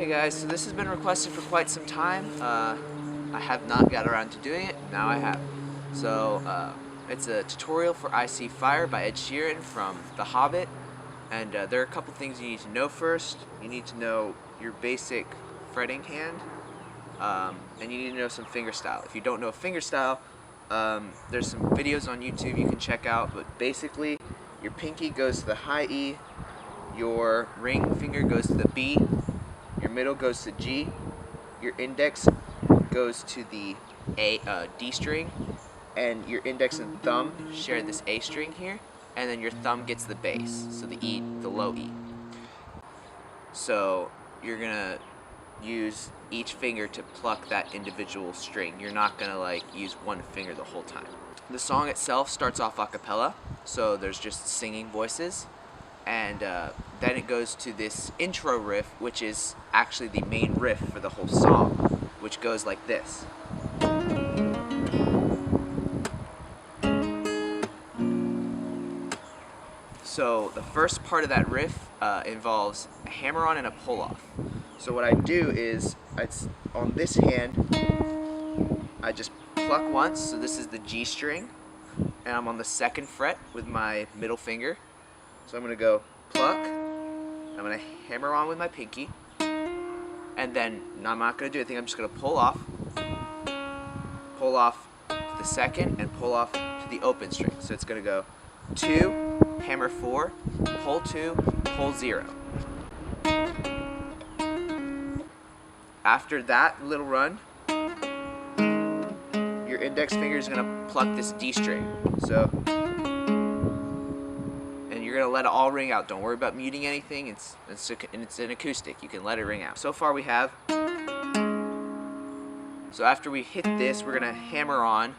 Hey guys, so this has been requested for quite some time. I have not got around to doing it, now I have. So it's a tutorial for I See Fire by Ed Sheeran from The Hobbit. And there are a couple things you need to know first. You need to know your basic fretting hand, and you need to know some finger style. If you don't know finger style, there's some videos on YouTube you can check out, but basically your pinky goes to the high E, your ring finger goes to the B, your middle goes to G, your index goes to the D string, and your index and thumb share this A string here, and then your thumb gets the bass, so the E, the low E. So you're gonna use each finger to pluck that individual string. You're not gonna use one finger the whole time. The song itself starts off a cappella, so there's just singing voices, and then it goes to this intro riff, which is actually the main riff for the whole song, which goes like this. So the first part of that riff involves a hammer-on and a pull-off. So what I do is, on this hand, I just pluck once, so this is the G string, and I'm on the 2nd fret with my middle finger. So I'm going to go pluck, I'm going to hammer on with my pinky, and then I'm not going to do anything, I'm just going to pull off to the 2nd, and pull off to the open string. So it's going to go 2, hammer 4, pull 2, pull 0. After that little run, your index finger is going to pluck this D string. So, and you're going to let it all ring out. Don't worry about muting anything. It's an acoustic. You can let it ring out. So far we have. So after we hit this, we're going to hammer on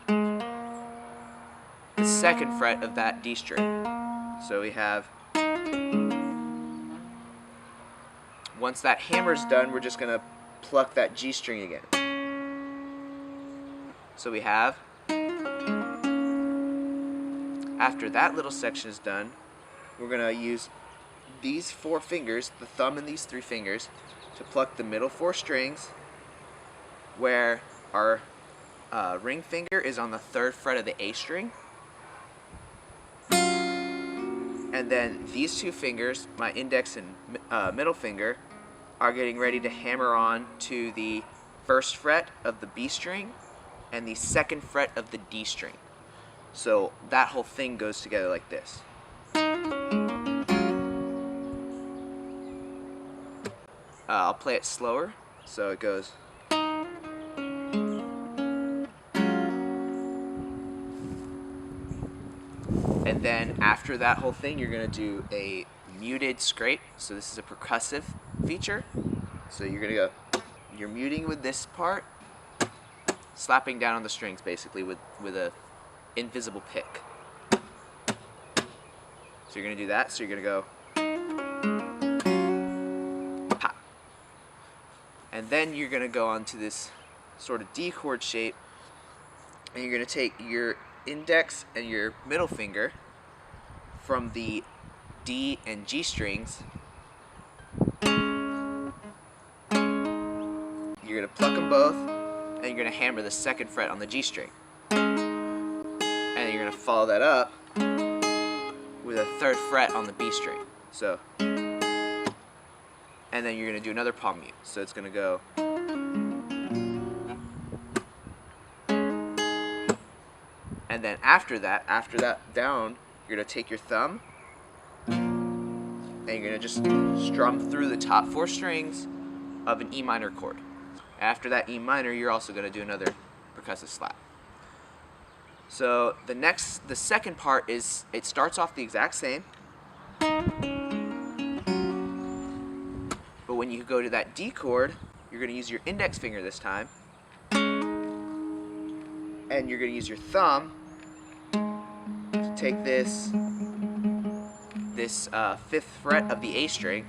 the 2nd fret of that D string. So we have. Once that hammer's done, we're just going to pluck that G string again. So we have, after that little section is done, we're going to use these 4 fingers, the thumb and these 3 fingers, to pluck the middle 4 strings, where our ring finger is on the 3rd fret of the A string. And then these 2 fingers, my index and middle finger, are getting ready to hammer on to the 1st fret of the B string and the 2nd fret of the D string. So that whole thing goes together like this. I'll play it slower, so it goes. And then after that whole thing, you're going to do a muted scrape. So this is a percussive feature. So you're going to go, you're muting with this part, slapping down on the strings basically with a invisible pick. So you're going to do that. So you're going to go pop. And then you're going to go on to this sort of D chord shape, and you're going to take your index and your middle finger from the D and G strings. You're going to pluck them both, and you're going to hammer the 2nd fret on the G string. And you're going to follow that up with a 3rd fret on the B string. So, and then you're going to do another palm mute. So it's going to go. And then after that down, you're going to take your thumb, and you're going to just strum through the top 4 strings of an E minor chord. After that E minor, you're also going to do another percussive slap. So the 2nd part is, it starts off the exact same, but when you go to that D chord, you're going to use your index finger this time, and you're going to use your thumb to take this 5th fret of the A string.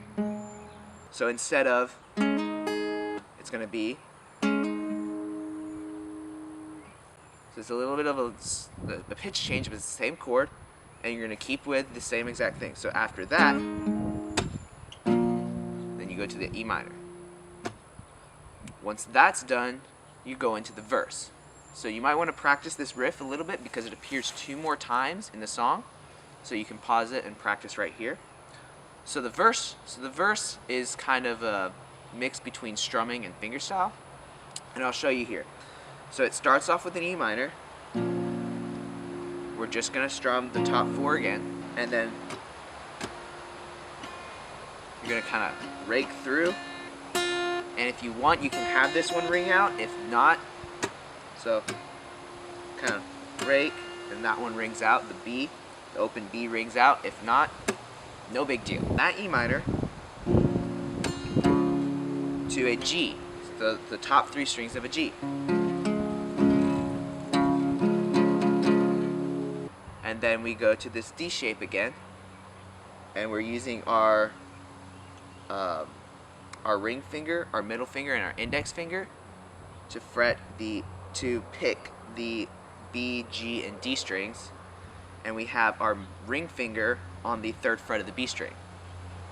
So instead of, it's going to be, so it's a little bit of a pitch change, but it's the same chord, and you're going to keep with the same exact thing. So after that, then you go to the E minor. Once that's done, you go into the verse. So you might want to practice this riff a little bit because it appears 2 more times in the song. So you can pause it and practice right here. So the verse is kind of a mix between strumming and fingerstyle, and I'll show you here. So it starts off with an E minor. We're just gonna strum the top 4 again, and then you're gonna kind of rake through. And if you want, you can have this one ring out. If not, so kind of rake, and that one rings out. The open B rings out. If not, no big deal. That E minor to a G, the top 3 strings of a G. And then we go to this D shape again, and we're using our ring finger, our middle finger, and our index finger to pick the B, G, and D strings, and we have our ring finger on the 3rd fret of the B string.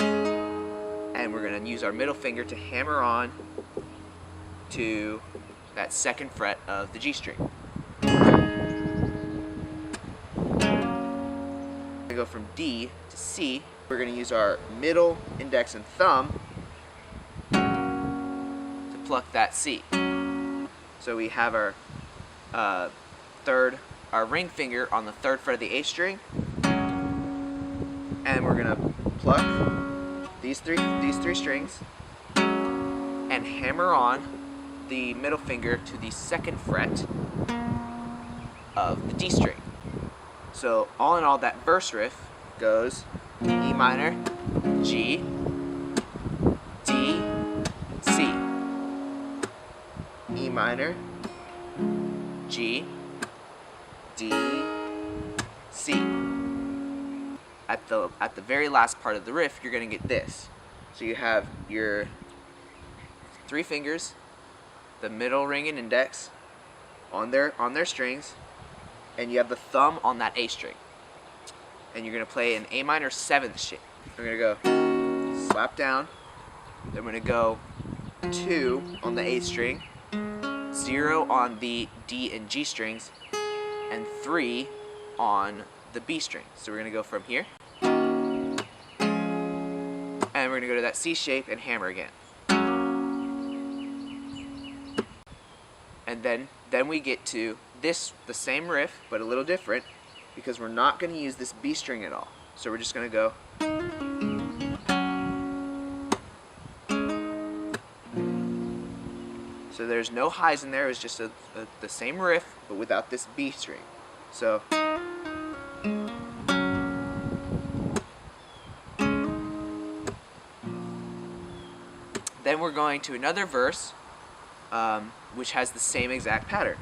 And we're going to use our middle finger to hammer on to that 2nd fret of the G string. We go from D to C. We're going to use our middle, index, and thumb to pluck that C. So we have our ring finger on the 3rd fret of the A string, and we're gonna pluck these three strings and hammer on the middle finger to the 2nd fret of the D string. So all in all, that verse riff goes E minor, G, D, C. E minor, G, D, C. At the very last part of the riff, you're going to get this. So you have your 3 fingers, the middle ring and index on their strings, and you have the thumb on that A string. And you're going to play an A minor 7th shape. We're going to go slap down, then we're going to go 2 on the A string, 0 on the D and G strings, and 3 on the B string. So we're going to go from here, and we're going to go to that C shape and hammer again. And then we get to the same riff, but a little different, because we're not going to use this B string at all. So we're just going to go. So there's no highs in there, it's just the same riff, but without this B string. So then we're going to another verse, which has the same exact pattern.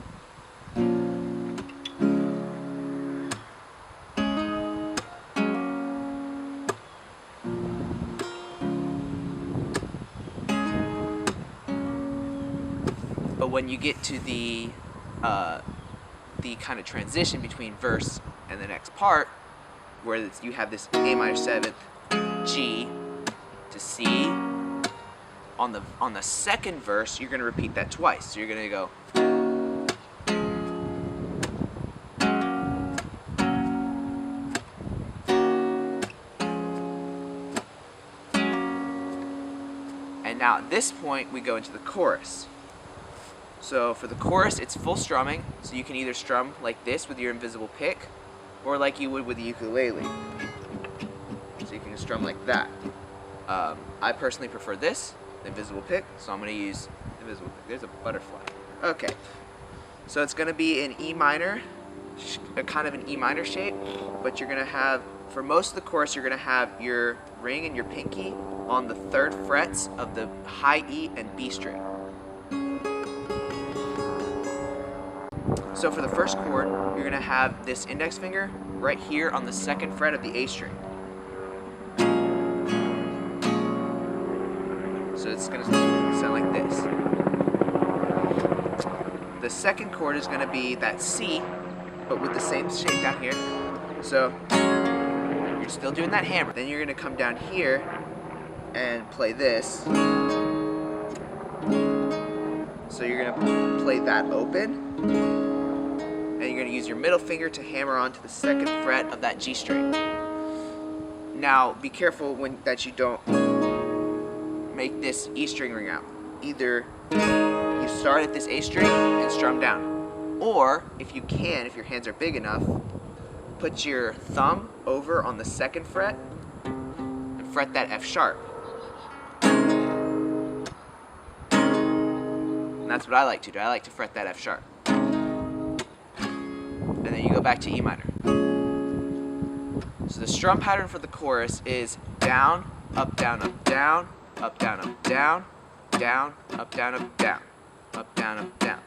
But when you get to the kind of transition between verse and the next part, where you have this A minor 7th, G to C, on the 2nd verse, you're going to repeat that twice. So you're going to go. And now at this point, we go into the chorus. So for the chorus, it's full strumming, so you can either strum like this with your invisible pick, or like you would with the ukulele. So you can strum like that. I personally prefer this, the invisible pick, so I'm going to use invisible pick. There's a butterfly. Okay, so it's going to be an E minor, kind of an E minor shape, but you're going to have, for most of the chorus, you're going to have your ring and your pinky on the 3rd frets of the high E and B string. So for the first chord, you're going to have this index finger right here on the 2nd fret of the A string. So it's going to sound like this. The 2nd chord is going to be that C, but with the same shape down here. So you're still doing that hammer. Then you're going to come down here and play this. So you're gonna play that open, and you're gonna use your middle finger to hammer onto the second fret of that G string. Now, be careful that you don't make this E string ring out. Either you start at this A string and strum down, or if you can, if your hands are big enough, put your thumb over on the second fret and fret that F sharp. And that's what I like to do. I like to fret that F sharp. And then you go back to E minor. So the strum pattern for the chorus is down, up, down, up, down, up, down, up, down, down, up, down, up, down, up, down, up, down.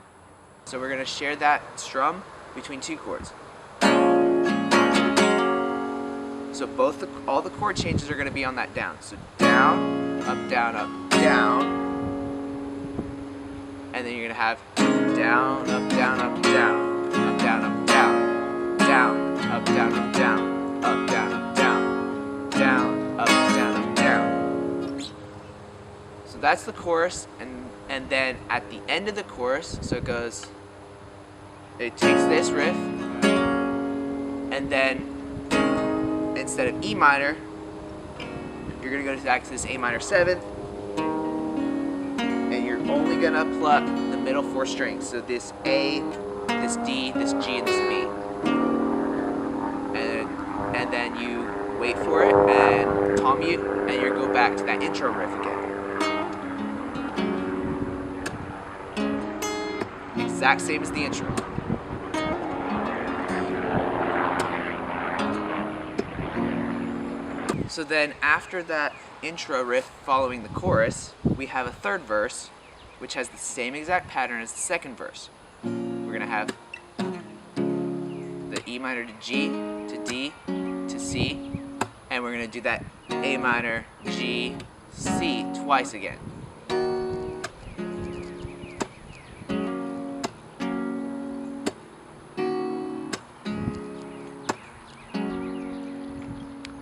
So we're going to share that strum between two chords. So all the chord changes are going to be on that down. So down, up, down, and then you're going to have down, up, down, up, down, up, down, up, down, down, up, down, up, down, up, down, up, down, down, up, down, up, down. So that's the chorus, and then at the end of the chorus, so it takes this riff, and then instead of E minor, you're going to go back to this A minor 7th, and you're only going to pluck the middle 4 strings. So this A, this D, this G, and this B. And then you wait for it and palm mute, and you go back to that intro riff again. Exact same as the intro. So then after that intro riff following the chorus, we have a third verse, which has the same exact pattern as the second verse. We're going to have the E minor to G, to D, to C, and we're going to do that A minor, G, C twice again.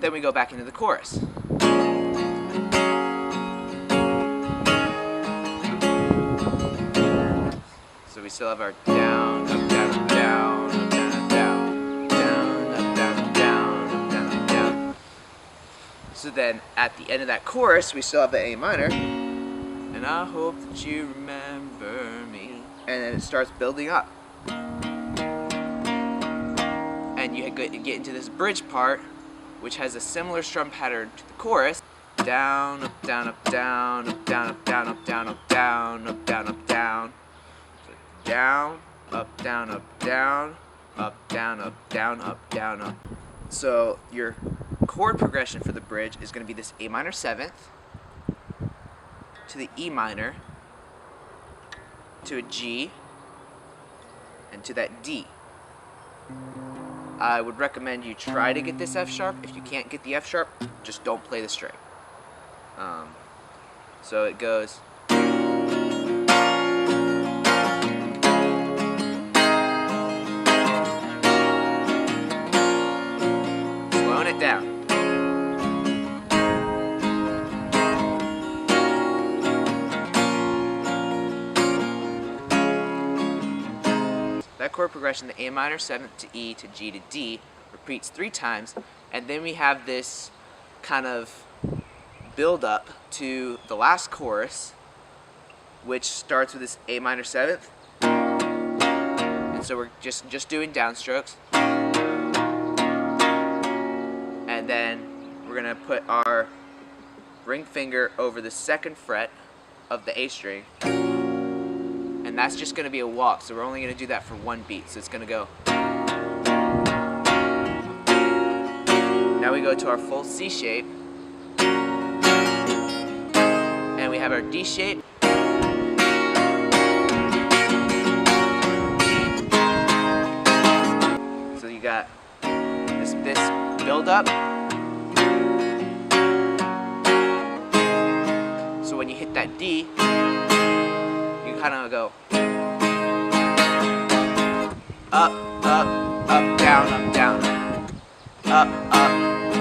Then we go back into the chorus. So we still have our down, up, down, up, down, up, down, up, down, down, up, down, up, down, up, down, up, down. So then at the end of that chorus, we still have the A minor. And I hope that you remember me. And then it starts building up. And you get into this bridge part, which has a similar strum pattern to the chorus. Down, up, down, up, down, up, down, up, down, up, down, up, down, up, down, up, down. So down, up, down, up, down, up, down, up, down, up, down, up. So your chord progression for the bridge is going to be this A minor 7th to the E minor to a G and to that D. I would recommend you try to get this F sharp. If you can't get the F sharp, just don't play the string. So it goes. Slowing it down. That chord progression, the A minor 7th to E to G to D, repeats 3 times, and then we have this kind of build up to the last chorus, which starts with this A minor 7th, and so we're just doing downstrokes, and then we're gonna put our ring finger over the second fret of the A string. And that's just going to be a walk, so we're only going to do that for 1 beat. So it's going to go. Now we go to our full C shape. And we have our D shape. So you got this build up. So when you hit that D, kind of go up, up, up, down, up, down, up, up,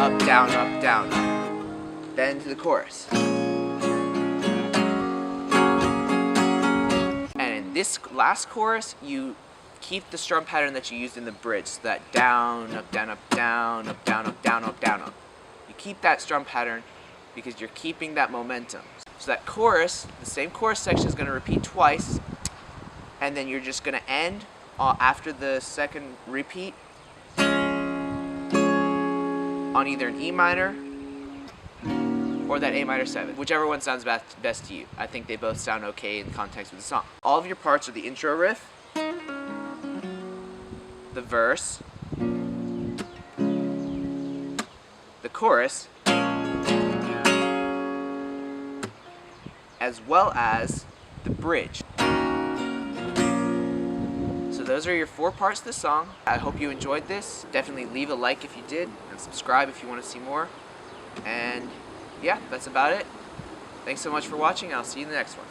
up, down, up, down, up. Then to the chorus. And in This last chorus, you keep the strum pattern that you used in the bridge, so that down, up, down, up, down, up, down, up, down, up, down, up. You keep that strum pattern because you're keeping that momentum. So that chorus, the same chorus section is going to repeat twice, and then you're just going to end after the second repeat on either an E minor or that A minor 7, whichever one sounds best to you. I think they both sound okay in context with the song. All of your parts are the intro riff, the verse, the chorus, as well as the bridge. So those are your 4 parts of the song. I hope you enjoyed this. Definitely leave a like if you did, and subscribe if you want to see more. And yeah, that's about it. Thanks so much for watching, and I'll see you in the next one.